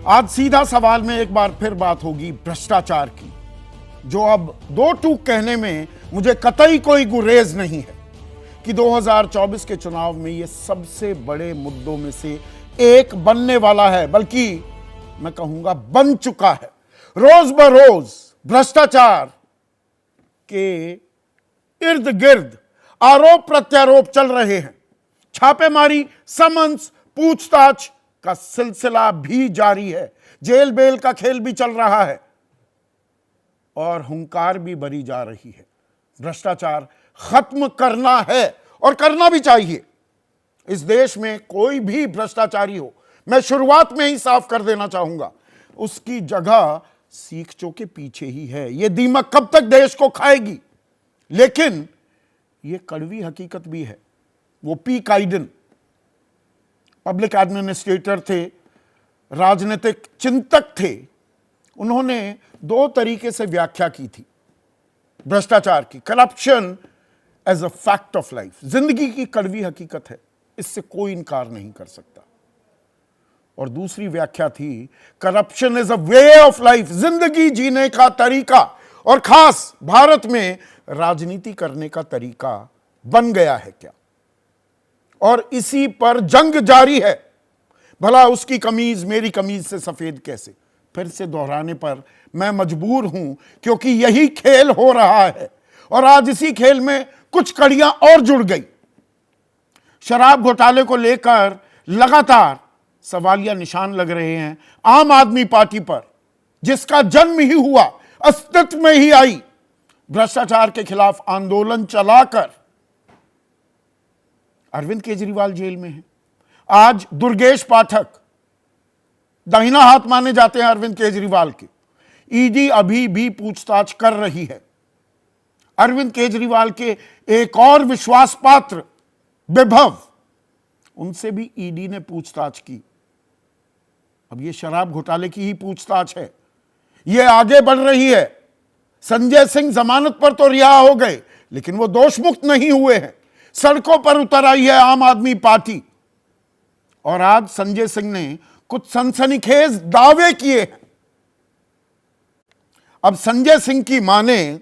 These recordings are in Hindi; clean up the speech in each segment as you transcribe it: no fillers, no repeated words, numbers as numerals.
आज सीधा सवाल में एक बार फिर बात होगी भ्रष्टाचार की, जो अब दो टूक कहने में मुझे कतई कोई गुरेज नहीं है कि 2024 के चुनाव में यह सबसे बड़े मुद्दों में से एक बनने वाला है, बल्कि मैं कहूंगा बन चुका है। रोज बरोज भ्रष्टाचार के इर्द गिर्द आरोप प्रत्यारोप चल रहे हैं। छापेमारी, समन्स, पूछताछ का सिलसिला भी जारी है। जेल बेल का खेल भी चल रहा है और हुंकार भी भरी जा रही है। भ्रष्टाचार खत्म करना है और करना भी चाहिए। इस देश में कोई भी भ्रष्टाचारी हो, मैं शुरुआत में ही साफ कर देना चाहूंगा, उसकी जगह सीखचों के पीछे ही है। यह दीमक कब तक देश को खाएगी, लेकिन यह कड़वी हकीकत भी है। वो पी काइडन पब्लिक एडमिनिस्ट्रेटर थे, राजनीतिक चिंतक थे। उन्होंने दो तरीके से व्याख्या की थी भ्रष्टाचार की। Corruption as a fact of life, जिंदगी की कड़वी हकीकत है, इससे कोई इनकार नहीं कर सकता। और दूसरी व्याख्या थी corruption is a way of life, जिंदगी जीने का तरीका, और खास भारत में राजनीति करने का तरीका बन गया है क्या, और इसी पर जंग जारी है। भला उसकी कमीज मेरी कमीज से सफेद कैसे। फिर से दोहराने पर मैं मजबूर हूं, क्योंकि यही खेल हो रहा है और आज इसी खेल में कुछ कड़ियां और जुड़ गई। शराब घोटाले को लेकर लगातार सवालिया निशान लग रहे हैं आम आदमी पार्टी पर, जिसका जन्म ही हुआ, अस्तित्व में ही आई भ्रष्टाचार के खिलाफ आंदोलन चलाकर। अरविंद केजरीवाल जेल में है। आज दुर्गेश पाठक दाहिना हाथ माने जाते हैं अरविंद केजरीवाल के। ईडी अभी भी पूछताछ कर रही है। अरविंद केजरीवाल के एक और विश्वास पात्र विभव, उनसे भी ईडी ने पूछताछ की। अब यह शराब घोटाले की ही पूछताछ है, यह आगे बढ़ रही है। संजय सिंह जमानत पर तो रिहा हो गए, लेकिन वो दोषमुक्त नहीं हुए हैं। सड़कों पर उतर आई है आम आदमी पार्टी, और आज संजय सिंह ने कुछ सनसनीखेज दावे किए हैं। अब संजय सिंह की माने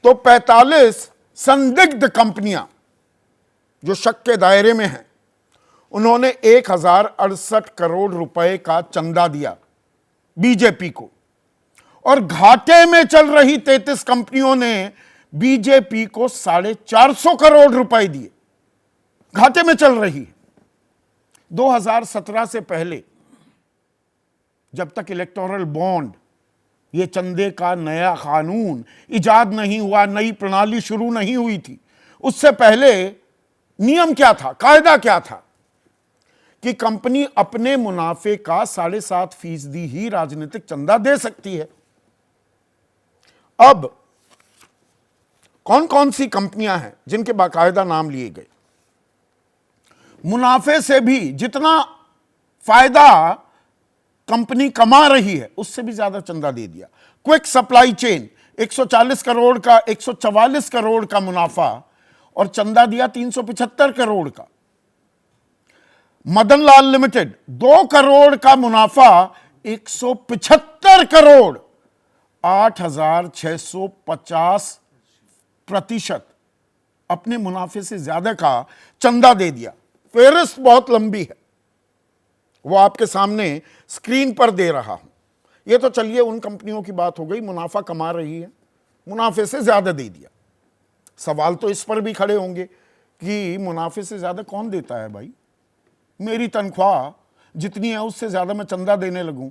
तो 45 संदिग्ध कंपनियां जो शक के दायरे में हैं, उन्होंने 1068 करोड़ रुपए का चंदा दिया बीजेपी को, और घाटे में चल रही 33 कंपनियों ने बीजेपी को 450 करोड़ रुपए दिए। घाटे में चल रही है। 2017 से पहले, जब तक इलेक्टोरल बॉन्ड, ये चंदे का नया कानून इजाद नहीं हुआ, नई प्रणाली शुरू नहीं हुई थी, उससे पहले नियम क्या था, कायदा क्या था कि कंपनी अपने मुनाफे का 7.5% ही राजनीतिक चंदा दे सकती है। अब कौन कौन सी कंपनियां हैं जिनके बाकायदा नाम लिए गए, मुनाफे से भी जितना फायदा कंपनी कमा रही है उससे भी ज्यादा चंदा दे दिया। क्विक सप्लाई चेन 140 करोड़ का, 144 करोड़ का मुनाफा, और चंदा दिया 375 करोड़ का। मदन लाल लिमिटेड 2 करोड़ का मुनाफा, 175 करोड़, 8650% अपने मुनाफे से ज्यादा का चंदा दे दिया। फेहरिस्त बहुत लंबी है, वो आपके सामने स्क्रीन पर दे रहा हूं। ये तो चलिए उन कंपनियों की बात हो गई, मुनाफा कमा रही है, मुनाफे से ज्यादा दे दिया। सवाल तो इस पर भी खड़े होंगे कि मुनाफे से ज्यादा कौन देता है भाई। मेरी तनख्वाह जितनी है उससे ज्यादा मैं चंदा देने लगूं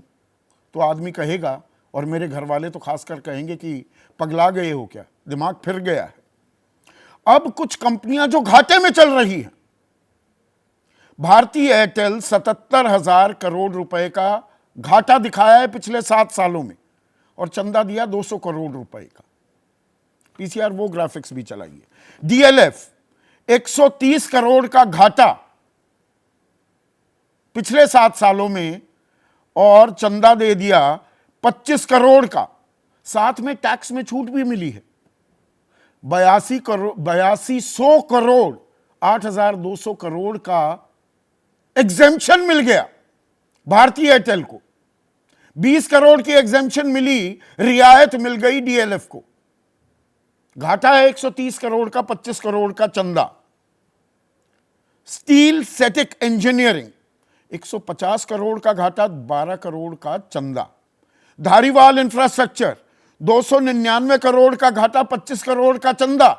तो आदमी कहेगा, और मेरे घर वाले तो खासकर कहेंगे कि पगला गए हो क्या, दिमाग फिर गया है। अब कुछ कंपनियां जो घाटे में चल रही हैं, भारतीय एयरटेल 77,000 करोड़ रुपए का घाटा दिखाया है पिछले 7 सालों में, और चंदा दिया 200 करोड़ रुपए का। पीसीआर वो ग्राफिक्स भी चलाइए। डीएलएफ 130 करोड़ का घाटा पिछले 7 सालों में, और चंदा दे दिया 25 करोड़ का। साथ में टैक्स में छूट भी मिली है, 8200 करोड़, 8,200 करोड़ का एग्जेम्पशन मिल गया। भारतीय एयरटेल को 20 करोड़ की एग्जेम्पशन मिली, रियायत मिल गई डीएलएफ को। घाटा है 130 करोड़ का, 25 करोड़ का चंदा। स्टील सेटिक इंजीनियरिंग 150 करोड़ का घाटा, 12 करोड़ का चंदा। धारीवाल इंफ्रास्ट्रक्चर 299 करोड़ का घाटा, 25 करोड़ का चंदा।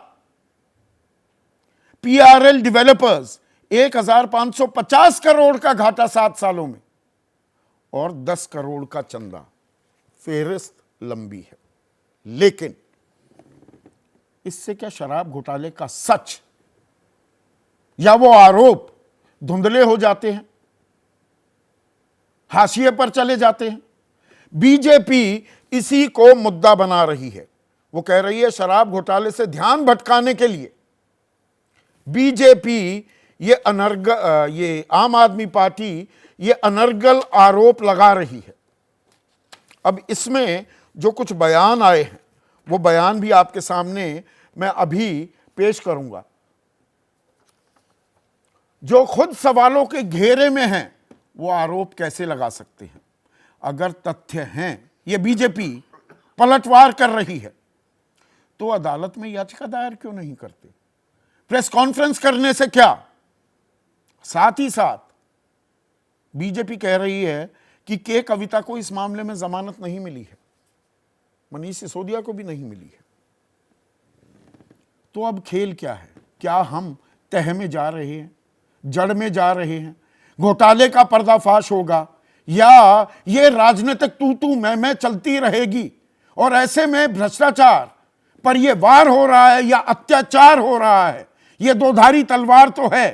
पीआरएल डेवलपर्स 1550 करोड़ का घाटा 7 सालों में और 10 करोड़ का चंदा। फेहरिस्त लंबी है, लेकिन इससे क्या शराब घोटाले का सच या वो आरोप धुंधले हो जाते हैं, हाशिए पर चले जाते हैं? बीजेपी इसी को मुद्दा बना रही है। वो कह रही है शराब घोटाले से ध्यान भटकाने के लिए बीजेपी ये आम आदमी पार्टी ये अनर्गल आरोप लगा रही है। अब इसमें जो कुछ बयान आए हैं वो बयान भी आपके सामने मैं अभी पेश करूंगा, जो खुद सवालों के घेरे में हैं। वो आरोप कैसे लगा सकते हैं? अगर तथ्य हैं, ये बीजेपी पलटवार कर रही है, तो अदालत में याचिका दायर क्यों नहीं करते? प्रेस कॉन्फ्रेंस करने से क्या? साथ ही साथ बीजेपी कह रही है कि के कविता को इस मामले में जमानत नहीं मिली है, मनीष सिसोदिया को भी नहीं मिली है। तो अब खेल क्या है? क्या हम तह में जा रहे हैं, जड़ में जा रहे हैं, घोटाले का पर्दाफाश होगा, या ये राजनीतिक तू मैं चलती रहेगी और ऐसे में भ्रष्टाचार पर ये वार हो रहा है या अत्याचार हो रहा है? ये दोधारी तलवार तो है,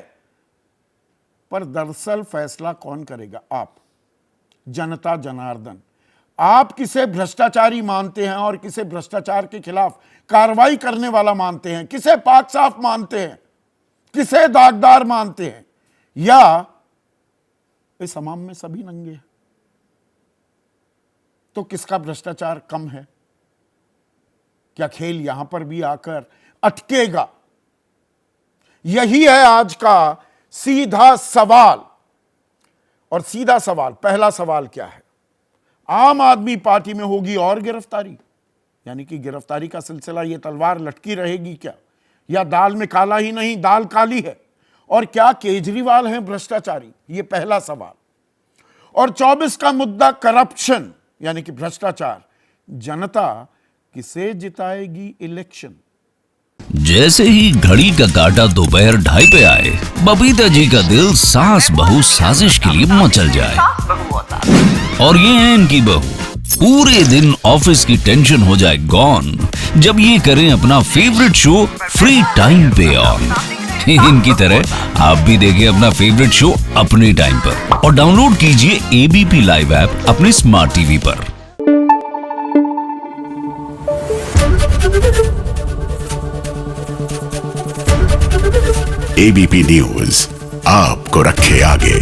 पर दरअसल फैसला कौन करेगा? आप, जनता जनार्दन। आप किसे भ्रष्टाचारी मानते हैं और किसे भ्रष्टाचार के खिलाफ कार्रवाई करने वाला मानते हैं? किसे पाक साफ मानते हैं, किसे दागदार मानते हैं, या इस हमाम में सभी नंगे हैं? तो किसका भ्रष्टाचार कम है? क्या खेल यहां पर भी आकर अटकेगा? यही है आज का सीधा सवाल। और सीधा सवाल, पहला सवाल क्या है? आम आदमी पार्टी में होगी और गिरफ्तारी, यानी कि गिरफ्तारी का सिलसिला, ये तलवार लटकी रहेगी क्या? या दाल में काला ही नहीं, दाल काली है? और क्या केजरीवाल हैं भ्रष्टाचारी? ये पहला सवाल। और 24 का मुद्दा करप्शन यानी कि भ्रष्टाचार। जनता किसे जिताएगी इलेक्शन? जैसे ही घड़ी का काटा दोपहर 2:30 पे आए, बबीता जी का दिल सास बहू साजिश के लिए मचल जाए। और ये है इनकी बहू, पूरे दिन ऑफिस की टेंशन हो जाए गॉन जब ये करें अपना फेवरेट शो फ्री टाइम पे ऑन। इनकी तरह आप भी देखिए अपना फेवरेट शो अपने टाइम पर और डाउनलोड कीजिए एबीपी लाइव ऐप अपने स्मार्ट टीवी पर। एबीपी न्यूज आपको रखे आगे।